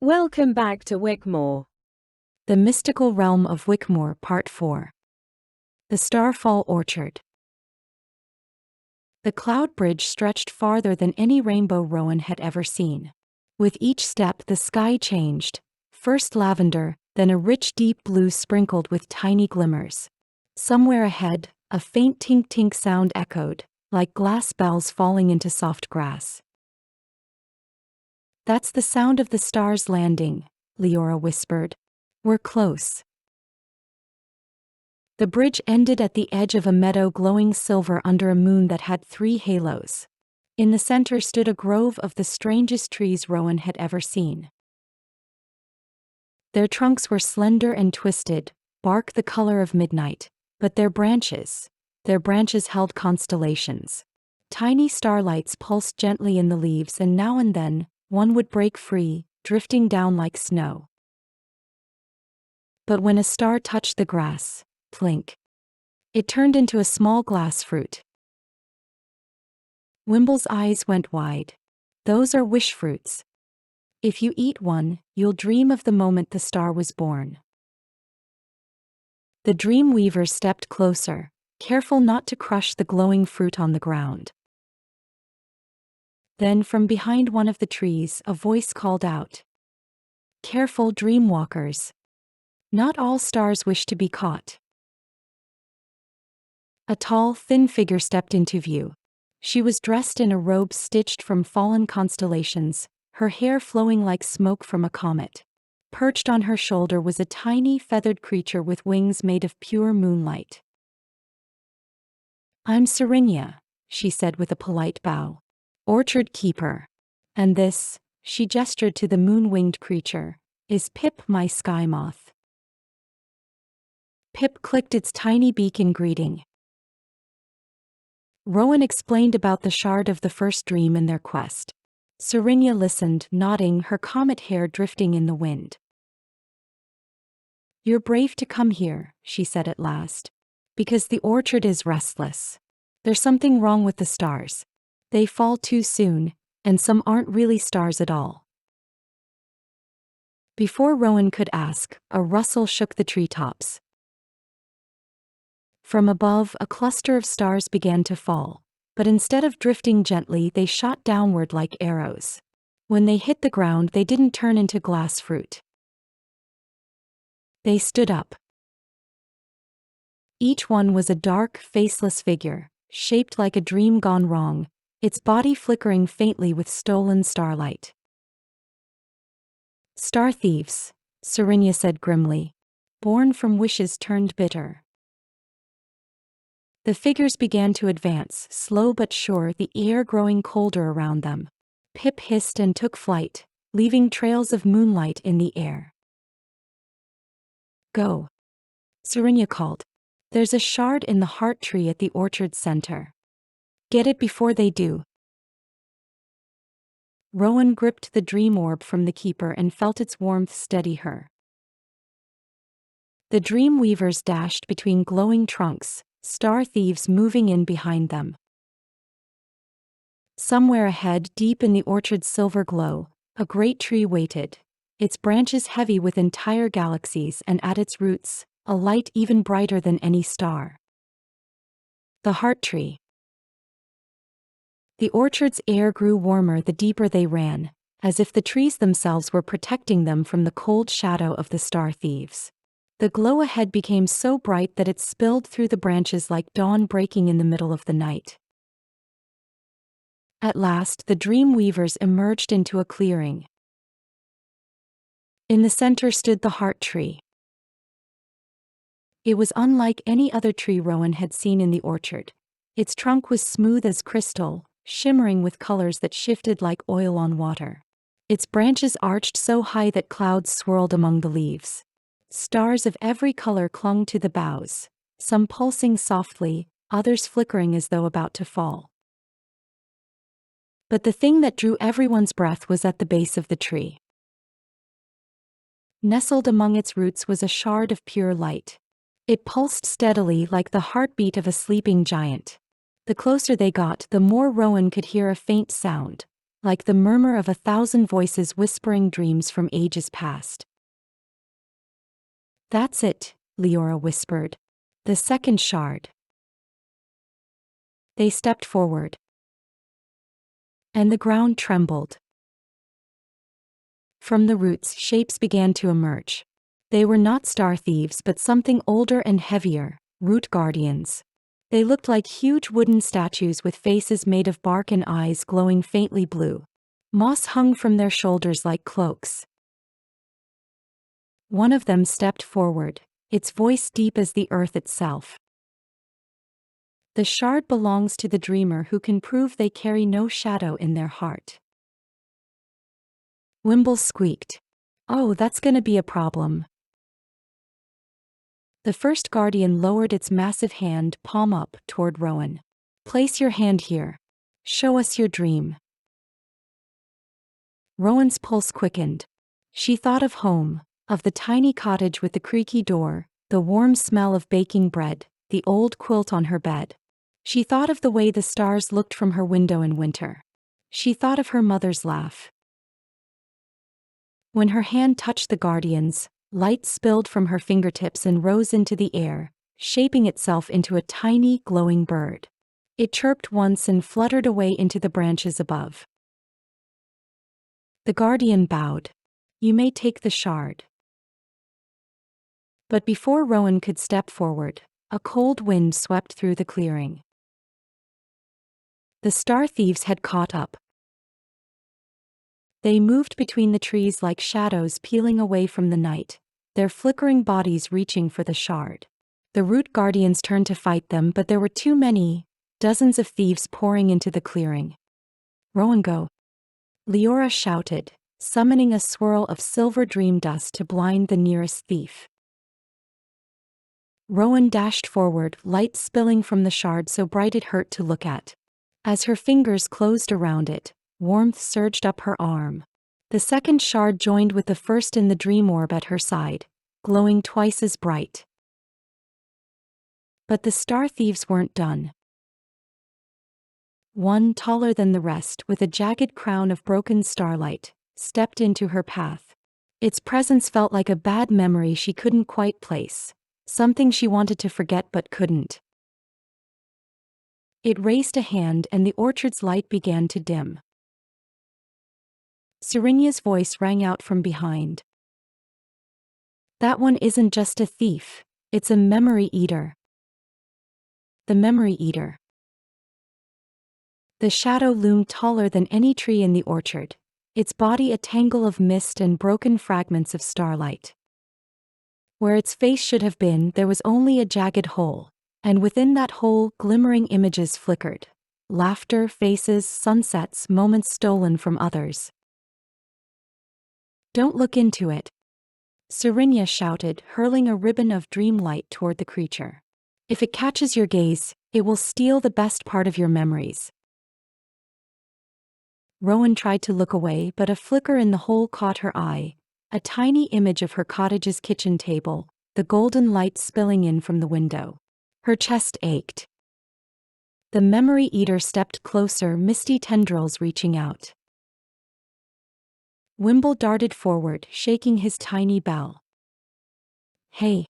Welcome back to Wyckmoore. The Mystical Realm of Wyckmoore, Part 4. The Starfall Orchard. The cloud bridge stretched farther than any rainbow Rowan had ever seen. With each step the sky changed, first lavender, then a rich deep blue sprinkled with tiny glimmers. Somewhere ahead, a faint tink-tink sound echoed, like glass bells falling into soft grass. "That's the sound of the stars landing," Leora whispered. "We're close." The bridge ended at the edge of a meadow glowing silver under a moon that had 3 halos. In the center stood a grove of the strangest trees Rowan had ever seen. Their trunks were slender and twisted, bark the color of midnight, but their branches held constellations. Tiny starlights pulsed gently in the leaves, and now and then, one would break free, drifting down like snow. But when a star touched the grass, plink, it turned into a small glass fruit. Wimble's eyes went wide. "Those are wish fruits. If you eat one, you'll dream of the moment the star was born." The dream weaver stepped closer, careful not to crush the glowing fruit on the ground. Then from behind one of the trees a voice called out, "Careful, dreamwalkers. Not all stars wish to be caught." A tall, thin figure stepped into view. She was dressed in a robe stitched from fallen constellations, her hair flowing like smoke from a comet. Perched on her shoulder was a tiny, feathered creature with wings made of pure moonlight. "I'm Serenia," she said with a polite bow. "Orchard keeper. And this," she gestured to the moon-winged creature, "is Pip, my sky moth." Pip clicked its tiny beak in greeting. Rowan explained about the shard of the first dream and their quest. Serenia listened, nodding, her comet hair drifting in the wind. "You're brave to come here," she said at last. "Because the orchard is restless. There's something wrong with the stars. They fall too soon, and some aren't really stars at all." Before Rowan could ask, a rustle shook the treetops. From above, a cluster of stars began to fall, but instead of drifting gently, they shot downward like arrows. When they hit the ground, they didn't turn into glass fruit. They stood up. Each one was a dark, faceless figure, shaped like a dream gone wrong, its body flickering faintly with stolen starlight. "Star thieves," Serenia said grimly. "Born from wishes turned bitter." The figures began to advance, slow but sure, the air growing colder around them. Pip hissed and took flight, leaving trails of moonlight in the air. "Go," Serenia called. "There's a shard in the heart tree at the orchard center. Get it before they do." Rowan gripped the dream orb from the keeper and felt its warmth steady her. The dream weavers dashed between glowing trunks, star thieves moving in behind them. Somewhere ahead, deep in the orchard's silver glow, a great tree waited, its branches heavy with entire galaxies, and at its roots, a light even brighter than any star. The heart tree. The orchard's air grew warmer the deeper they ran, as if the trees themselves were protecting them from the cold shadow of the star thieves. The glow ahead became so bright that it spilled through the branches like dawn breaking in the middle of the night. At last, the dream weavers emerged into a clearing. In the center stood the heart tree. It was unlike any other tree Rowan had seen in the orchard. Its trunk was smooth as crystal, shimmering with colors that shifted like oil on water. Its branches arched so high that clouds swirled among the leaves. Stars of every color clung to the boughs, some pulsing softly, others flickering as though about to fall. But the thing that drew everyone's breath was at the base of the tree. Nestled among its roots was a shard of pure light. It pulsed steadily like the heartbeat of a sleeping giant. The closer they got, the more Rowan could hear a faint sound, like the murmur of 1,000 voices whispering dreams from ages past. "That's it," Leora whispered. "The second shard." They stepped forward. And the ground trembled. From the roots, shapes began to emerge. They were not star thieves but something older and heavier, root guardians. They looked like huge wooden statues with faces made of bark and eyes glowing faintly blue. Moss hung from their shoulders like cloaks. One of them stepped forward, its voice deep as the earth itself. "The shard belongs to the dreamer who can prove they carry no shadow in their heart." Wimble squeaked. "Oh, that's gonna be a problem." The first guardian lowered its massive hand, palm up, toward Rowan. "Place your hand here. Show us your dream." Rowan's pulse quickened. She thought of home, of the tiny cottage with the creaky door, the warm smell of baking bread, the old quilt on her bed. She thought of the way the stars looked from her window in winter. She thought of her mother's laugh. When her hand touched the guardian's, light spilled from her fingertips and rose into the air, shaping itself into a tiny, glowing bird. It chirped once and fluttered away into the branches above. The guardian bowed. "You may take the shard." But before Rowan could step forward, a cold wind swept through the clearing. The star thieves had caught up. They moved between the trees like shadows peeling away from the night, their flickering bodies reaching for the shard. The root guardians turned to fight them, but there were too many, dozens of thieves pouring into the clearing. "Rowan, go!" Leora shouted, summoning a swirl of silver dream dust to blind the nearest thief. Rowan dashed forward, light spilling from the shard so bright it hurt to look at. As her fingers closed around it, warmth surged up her arm. The second shard joined with the first in the dream orb at her side, glowing twice as bright. But the star thieves weren't done. One, taller than the rest, with a jagged crown of broken starlight, stepped into her path. Its presence felt like a bad memory she couldn't quite place, something she wanted to forget but couldn't. It raised a hand and the orchard's light began to dim. Serenia's voice rang out from behind. "That one isn't just a thief, it's a memory eater." The memory eater. The shadow loomed taller than any tree in the orchard, its body a tangle of mist and broken fragments of starlight. Where its face should have been, there was only a jagged hole, and within that hole, glimmering images flickered. Laughter, faces, sunsets, moments stolen from others. "Don't look into it," Serenia shouted, hurling a ribbon of dream light toward the creature. "If it catches your gaze, it will steal the best part of your memories." Rowan tried to look away, but a flicker in the hole caught her eye, a tiny image of her cottage's kitchen table, the golden light spilling in from the window. Her chest ached. The memory eater stepped closer, misty tendrils reaching out. Wimble darted forward, shaking his tiny bell. "Hey!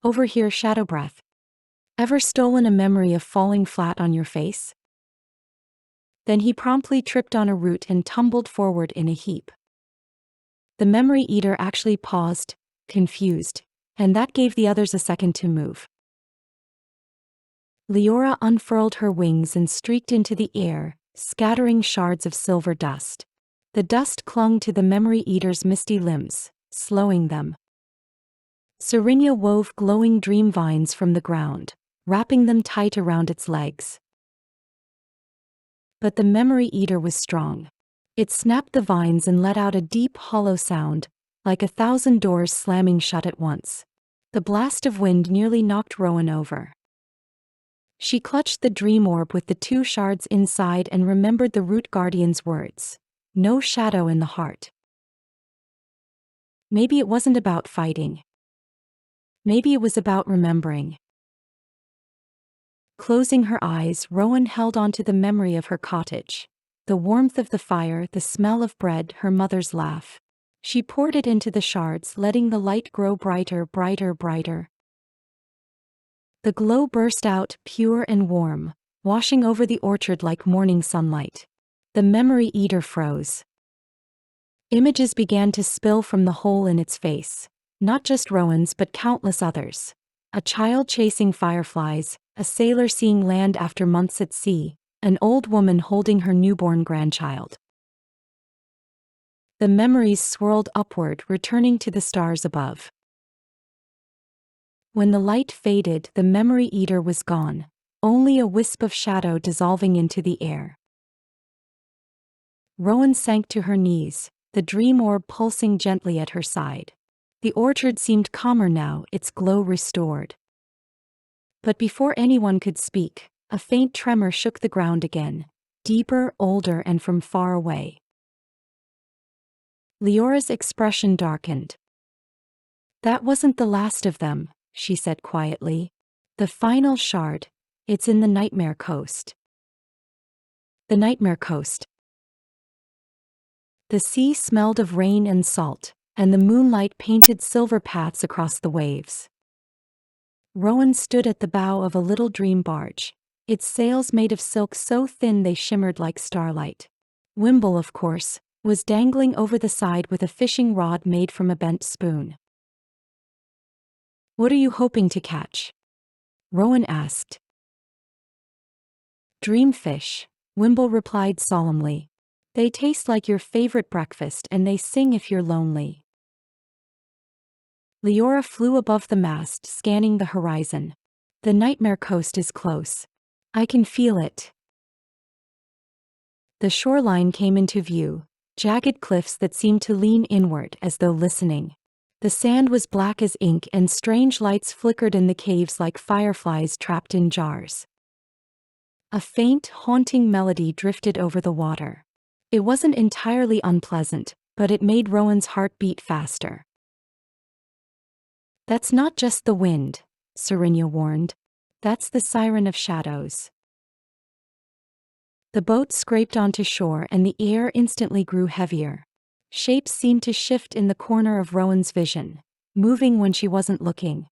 Over here, Shadow Breath. Ever stolen a memory of falling flat on your face?" Then he promptly tripped on a root and tumbled forward in a heap. The memory eater actually paused, confused, and that gave the others a second to move. Leora unfurled her wings and streaked into the air, scattering shards of silver dust. The dust clung to the memory eater's misty limbs, slowing them. Serenia wove glowing dream vines from the ground, wrapping them tight around its legs. But the memory eater was strong. It snapped the vines and let out a deep, hollow sound, like 1,000 doors slamming shut at once. The blast of wind nearly knocked Rowan over. She clutched the dream orb with the 2 shards inside and remembered the root guardian's words. No shadow in the heart. Maybe it wasn't about fighting. Maybe it was about remembering. Closing her eyes, Rowan held on to the memory of her cottage. The warmth of the fire, the smell of bread, her mother's laugh. She poured it into the shards, letting the light grow brighter, brighter, brighter. The glow burst out, pure and warm, washing over the orchard like morning sunlight. The memory eater froze. Images began to spill from the hole in its face. Not just Rowan's but countless others. A child chasing fireflies, a sailor seeing land after months at sea, an old woman holding her newborn grandchild. The memories swirled upward, returning to the stars above. When the light faded, the memory eater was gone, only a wisp of shadow dissolving into the air. Rowan sank to her knees, the dream orb pulsing gently at her side. The orchard seemed calmer now, its glow restored. But before anyone could speak, a faint tremor shook the ground again, deeper, older, and from far away. Leora's expression darkened. "That wasn't the last of them," she said quietly. "The final shard, it's in the Nightmare Coast." The Nightmare Coast. The sea smelled of rain and salt, and the moonlight painted silver paths across the waves. Rowan stood at the bow of a little dream barge, its sails made of silk so thin they shimmered like starlight. Wimble, of course, was dangling over the side with a fishing rod made from a bent spoon. "What are you hoping to catch?" Rowan asked. "Dreamfish," Wimble replied solemnly. "They taste like your favorite breakfast and they sing if you're lonely." Leora flew above the mast, scanning the horizon. "The Nightmare Coast is close. I can feel it." The shoreline came into view, jagged cliffs that seemed to lean inward as though listening. The sand was black as ink and strange lights flickered in the caves like fireflies trapped in jars. A faint, haunting melody drifted over the water. It wasn't entirely unpleasant, but it made Rowan's heart beat faster. "That's not just the wind," Serenia warned. "That's the siren of shadows." The boat scraped onto shore and the air instantly grew heavier. Shapes seemed to shift in the corner of Rowan's vision, moving when she wasn't looking.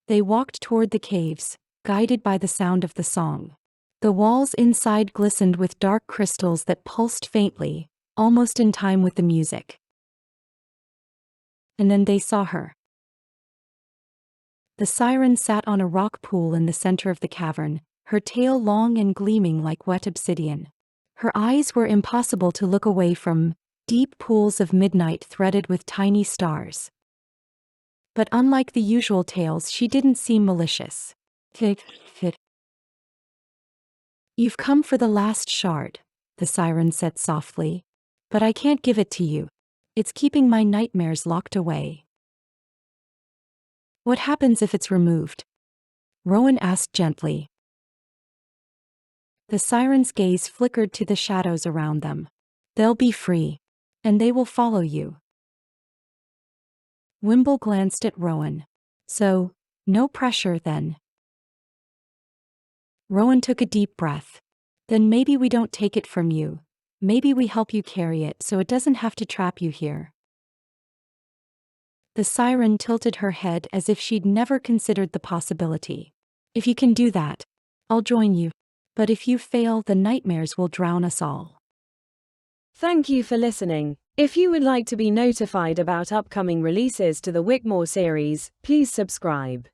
They walked toward the caves, guided by the sound of the song. The walls inside glistened with dark crystals that pulsed faintly, almost in time with the music. And then they saw her. The siren sat on a rock pool in the center of the cavern, her tail long and gleaming like wet obsidian. Her eyes were impossible to look away from, deep pools of midnight threaded with tiny stars. But unlike the usual tales, she didn't seem malicious. "You've come for the last shard," the siren said softly. "But I can't give it to you. It's keeping my nightmares locked away." "What happens if it's removed?" Rowan asked gently. The siren's gaze flickered to the shadows around them. "They'll be free. And they will follow you." Wimble glanced at Rowan. "So, no pressure then." Rowan took a deep breath. "Then maybe we don't take it from you. Maybe we help you carry it so it doesn't have to trap you here." The siren tilted her head as if she'd never considered the possibility. "If you can do that, I'll join you. But if you fail, the nightmares will drown us all." Thank you for listening. If you would like to be notified about upcoming releases to the Wyckmoore series, please subscribe.